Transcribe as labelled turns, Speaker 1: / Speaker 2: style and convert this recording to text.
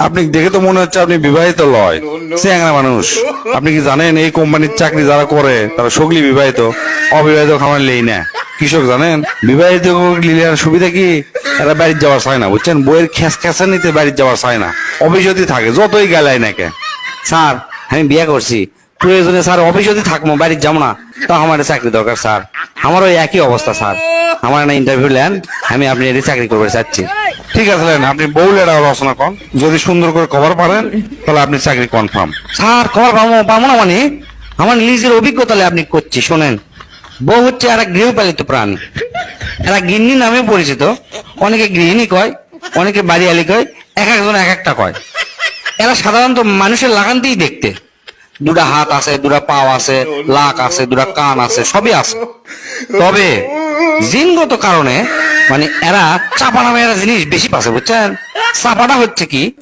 Speaker 1: আপনি দেখে তো মনে হচ্ছে আপনি বিবাহিত লয়, চ্যাংড়া মানুষ। আপনি কি জানেন এই কোম্পানির চাকরি যারা করে তারা সগলি বিবাহিত, অবিবাহিত খামার লেই না। কৃষক জানেন বিবাহিত লিলিয়ার সুবিধা কি, এরা বাড়ির যাওয়ার চায় না, বুঝছেন? বইয়ের খেসা নিতে বাড়ির যাওয়ার চায় না, অভিযোগই থাকে যতই গেলায় নাকি।
Speaker 2: স্যার আমি বিয়ে করছি, প্রয়োজনে স্যার অফিস যদি থাকবো বাড়ির যাবো না, তো আমার চাকরি দরকার স্যার। আমারও একই অবস্থা স্যার, আমার না ইন্টারভিউ নেন, আমি আপনি এর চাকরি করতে চাচ্ছি।
Speaker 1: ঠিক আছে লেন, আপনি বউ লেডা রচনা করেন, যদি সুন্দর করে কভার পারেন তাহলে আপনি চাকরি কনফার্ম।
Speaker 2: স্যার খবর পাবো না মানে? আমার নিজের অভিজ্ঞতা আপনি করছি শোনেন। বউ হচ্ছে আর এক গৃহপালিত প্রাণী, এরা গিন্নি নামে পরিচিত। অনেকে গৃহিণী কয়, অনেকে বাড়িয়ালি কয়, এক একজন এক একটা কয়। এরা সাধারণত মানুষের লাগানতেই দেখতে, দুটা হাত আছে, দুটা পাও আছে, লাক আছে, দুটা কান আছে, সবই আছে। তবে জিনগত কারণে মানে এরা চাপা নামে এরা জিনিস বেশি পাচ্ছে, বুঝছেন? চাপাটা হচ্ছে কি,